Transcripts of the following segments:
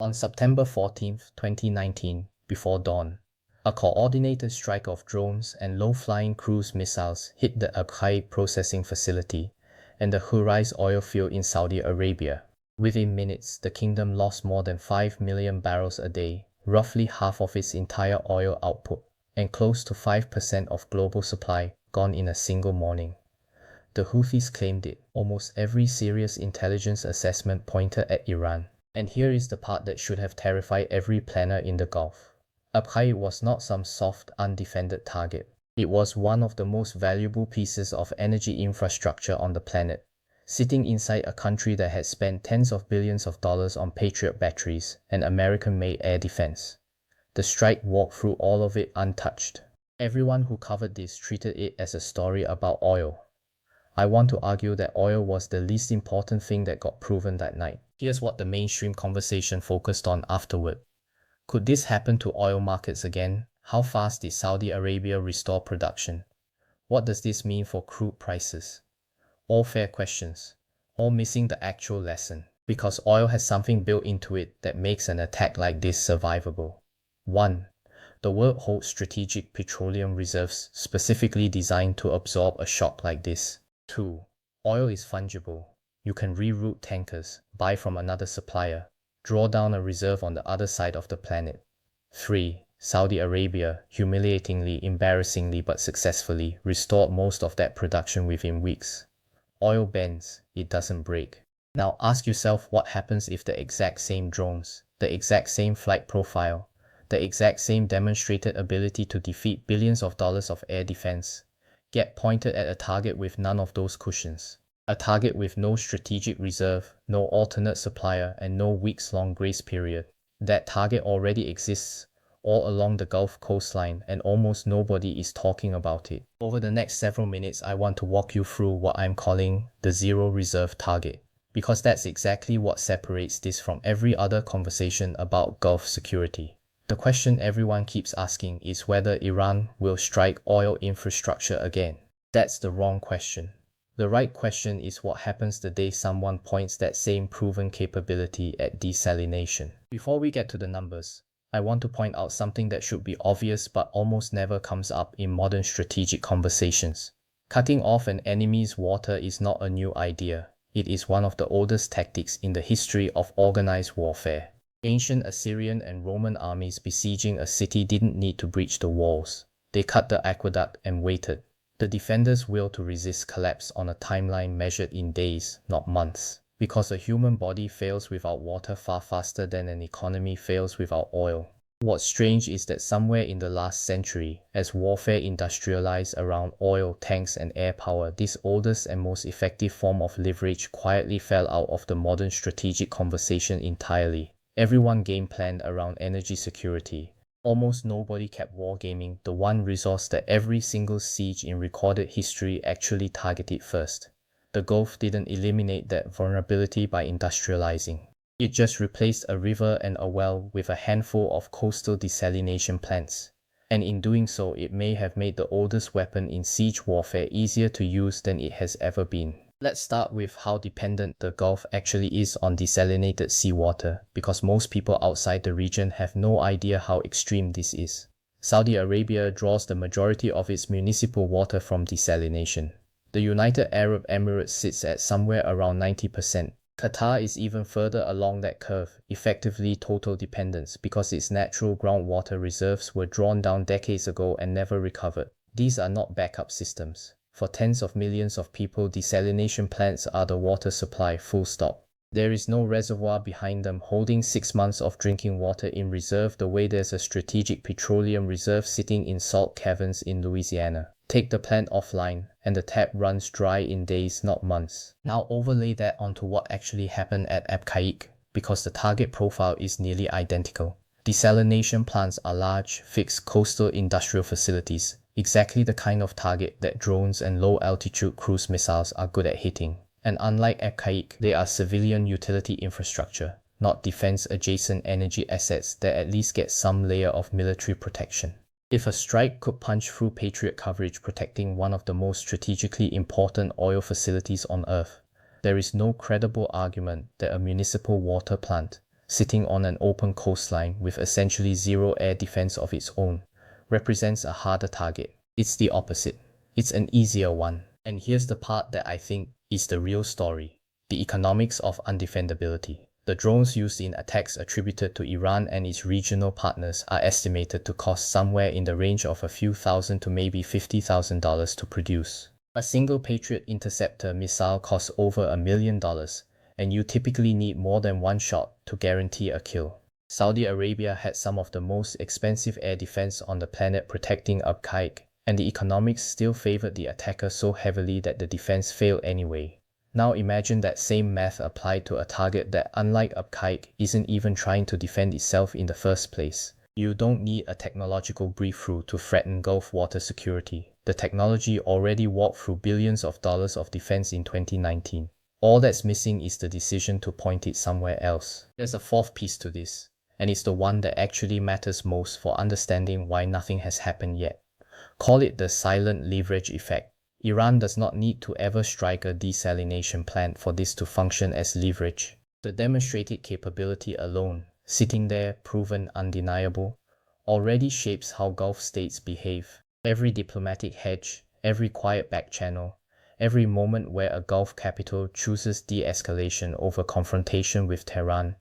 On September 14, 2019, before dawn, a coordinated strike of drones and low-flying cruise missiles hit the Abqaiq processing facility and the Hurais oil field in Saudi Arabia. Within minutes, the kingdom lost more than 5 million barrels a day, roughly half of its entire oil output, and close to 5% of global supply gone in a single morning. The Houthis claimed it. Almost every serious intelligence assessment pointed at Iran. And here is the part that should have terrified every planner in the Gulf. Abqaiq was not some soft, undefended target. It was one of the most valuable pieces of energy infrastructure on the planet, sitting inside a country that had spent tens of billions of dollars on Patriot batteries and American-made air defense. The strike walked through all of it untouched. Everyone who covered this treated it as a story about oil. I want to argue that oil was the least important thing that got proven that night. Here's what the mainstream conversation focused on afterward. Could this happen to oil markets again? How fast did Saudi Arabia restore production? What does this mean for crude prices? All fair questions, all missing the actual lesson, because oil has something built into it that makes an attack like this survivable. 1. The world holds strategic petroleum reserves specifically designed to absorb a shock like this. 2. Oil is fungible. You can reroute tankers, buy from another supplier, draw down a reserve on the other side of the planet. 3. Saudi Arabia, humiliatingly, embarrassingly but successfully, restored most of that production within weeks. Oil bends, it doesn't break. Now ask yourself what happens if the exact same drones, the exact same flight profile, the exact same demonstrated ability to defeat billions of dollars of air defense, get pointed at a target with none of those cushions. A target with no strategic reserve, no alternate supplier, and no weeks-long grace period. That target already exists all along the Gulf coastline, and almost nobody is talking about it. Over the next several minutes, I want to walk you through what I'm calling the zero reserve target, because that's exactly what separates this from every other conversation about Gulf security. The question everyone keeps asking is whether Iran will strike oil infrastructure again. That's the wrong question. The right question is what happens the day someone points that same proven capability at desalination. Before we get to the numbers, I want to point out something that should be obvious but almost never comes up in modern strategic conversations. Cutting off an enemy's water is not a new idea. It is one of the oldest tactics in the history of organized warfare. Ancient Assyrian and Roman armies besieging a city didn't need to breach the walls. They cut the aqueduct and waited. The defenders' will to resist collapsed on a timeline measured in days, not months. Because a human body fails without water far faster than an economy fails without oil. What's strange is that somewhere in the last century, as warfare industrialized around oil, tanks, and air power, this oldest and most effective form of leverage quietly fell out of the modern strategic conversation entirely. Everyone game planned around energy security. Almost nobody kept wargaming, the one resource that every single siege in recorded history actually targeted first. The Gulf didn't eliminate that vulnerability by industrializing. It just replaced a river and a well with a handful of coastal desalination plants. And in doing so, it may have made the oldest weapon in siege warfare easier to use than it has ever been. Let's start with how dependent the Gulf actually is on desalinated seawater, because most people outside the region have no idea how extreme this is. Saudi Arabia draws the majority of its municipal water from desalination. The United Arab Emirates sits at somewhere around 90%. Qatar is even further along that curve, effectively total dependence, because its natural groundwater reserves were drawn down decades ago and never recovered. These are not backup systems. For tens of millions of people, desalination plants are the water supply, full stop. There is no reservoir behind them holding 6 months of drinking water in reserve the way there's a strategic petroleum reserve sitting in salt caverns in Louisiana. Take the plant offline, and the tap runs dry in days, not months. Now overlay that onto what actually happened at Abqaiq, because the target profile is nearly identical. Desalination plants are large, fixed coastal industrial facilities, exactly the kind of target that drones and low-altitude cruise missiles are good at hitting. And unlike Abqaiq, they are civilian utility infrastructure, not defense-adjacent energy assets that at least get some layer of military protection. If a strike could punch through Patriot coverage protecting one of the most strategically important oil facilities on Earth, there is no credible argument that a municipal water plant, sitting on an open coastline with essentially zero air defense of its own, represents a harder target. It's the opposite. It's an easier one. And here's the part that I think is the real story: the economics of undefendability. The drones used in attacks attributed to Iran and its regional partners are estimated to cost somewhere in the range of a few thousand to maybe $50,000 to produce. A single Patriot interceptor missile costs over $1 million, and you typically need more than one shot to guarantee a kill. Saudi Arabia had some of the most expensive air defense on the planet protecting Abqaiq, and the economics still favored the attacker so heavily that the defense failed anyway. Now imagine that same math applied to a target that, unlike Abqaiq, isn't even trying to defend itself in the first place. You don't need a technological breakthrough to threaten Gulf water security. The technology already walked through billions of dollars of defense in 2019. All that's missing is the decision to point it somewhere else. There's a fourth piece to this, and it's the one that actually matters most for understanding why nothing has happened yet. Call it the silent leverage effect. Iran does not need to ever strike a desalination plant for this to function as leverage. The demonstrated capability alone, sitting there, proven undeniable, already shapes how Gulf states behave. Every diplomatic hedge, every quiet back channel, every moment where a Gulf capital chooses de-escalation over confrontation with Tehran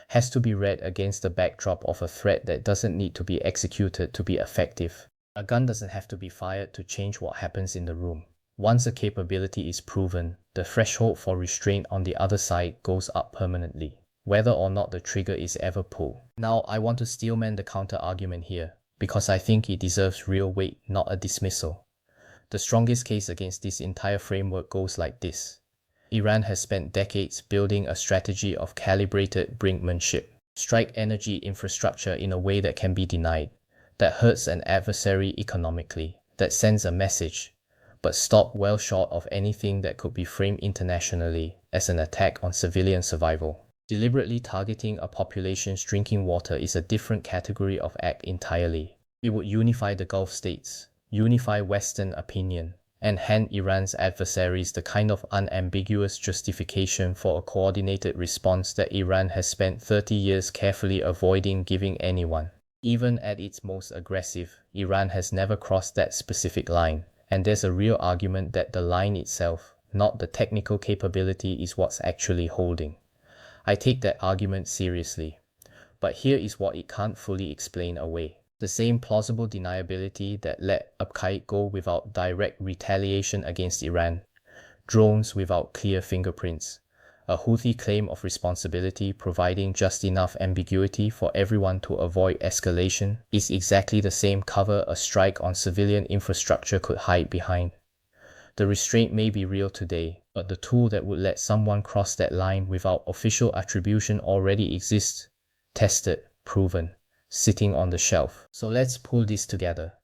has to be read against the backdrop of a threat that doesn't need to be executed to be effective. A gun doesn't have to be fired to change what happens in the room. Once a capability is proven, the threshold for restraint on the other side goes up permanently, whether or not the trigger is ever pulled. Now, I want to steelman the counter-argument here, because I think it deserves real weight, not a dismissal. The strongest case against this entire framework goes like this. Iran has spent decades building a strategy of calibrated brinkmanship. Strike energy infrastructure in a way that can be denied, that hurts an adversary economically, that sends a message, but stop well short of anything that could be framed internationally as an attack on civilian survival. Deliberately targeting a population's drinking water is a different category of act entirely. It would unify the Gulf states, unify Western opinion, and hand Iran's adversaries the kind of unambiguous justification for a coordinated response that Iran has spent 30 years carefully avoiding giving anyone. Even at its most aggressive, Iran has never crossed that specific line, and there's a real argument that the line itself, not the technical capability, is what's actually holding. I take that argument seriously, but here is what it can't fully explain away. The same plausible deniability that let Abqaiq go without direct retaliation against Iran, drones without clear fingerprints, a Houthi claim of responsibility providing just enough ambiguity for everyone to avoid escalation, is exactly the same cover a strike on civilian infrastructure could hide behind. The restraint may be real today, but the tool that would let someone cross that line without official attribution already exists, tested, proven, sitting on the shelf. So let's pull this together.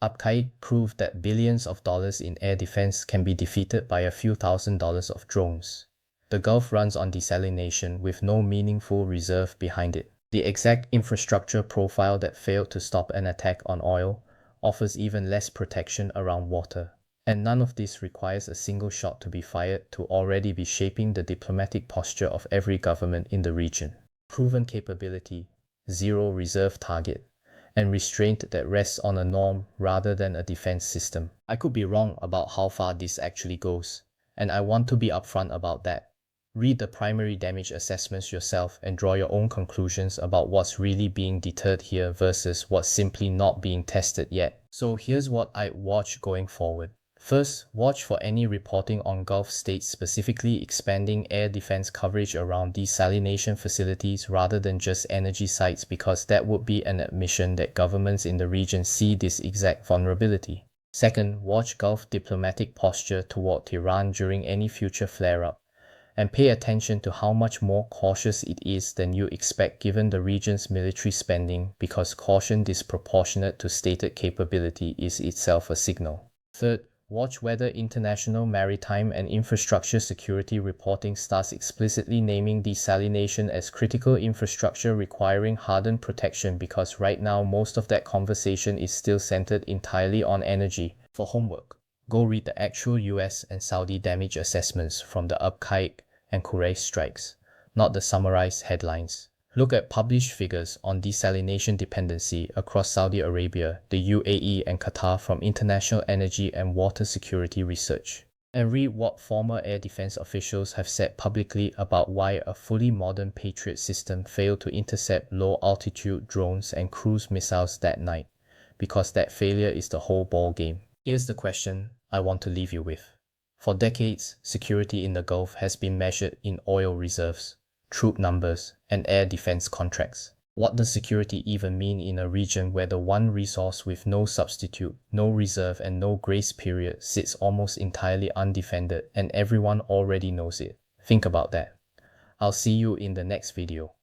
Abqaiq proved that billions of dollars in air defense can be defeated by a few $1,000s of drones. The Gulf runs on desalination with no meaningful reserve behind it. The exact infrastructure profile that failed to stop an attack on oil offers even less protection around water. And none of this requires a single shot to be fired to already be shaping the diplomatic posture of every government in the region. Proven capability, zero reserve target, and restraint that rests on a norm rather than a defense system. I could be wrong about how far this actually goes, and I want to be upfront about that. Read the primary damage assessments yourself and draw your own conclusions about what's really being deterred here versus what's simply not being tested yet. So here's what I'd watch going forward. First, watch for any reporting on Gulf states specifically expanding air defense coverage around desalination facilities rather than just energy sites, because that would be an admission that governments in the region see this exact vulnerability. Second, watch Gulf diplomatic posture toward Tehran during any future flare-up, and pay attention to how much more cautious it is than you expect given the region's military spending, because caution disproportionate to stated capability is itself a signal. Third, watch whether international maritime and infrastructure security reporting starts explicitly naming desalination as critical infrastructure requiring hardened protection, because right now most of that conversation is still centered entirely on energy. For homework, go read the actual US and Saudi damage assessments from the Abqaiq and Quraysh strikes, not the summarized headlines. Look at published figures on desalination dependency across Saudi Arabia, the UAE, and Qatar from International Energy and Water Security Research. And read what former air defense officials have said publicly about why a fully modern Patriot system failed to intercept low-altitude drones and cruise missiles that night, because that failure is the whole ball game. Here's the question I want to leave you with. For decades, security in the Gulf has been measured in oil reserves, troop numbers, and air defense contracts. What does security even mean in a region where the one resource with no substitute, no reserve, and no grace period sits almost entirely undefended and everyone already knows it? Think about that. I'll see you in the next video.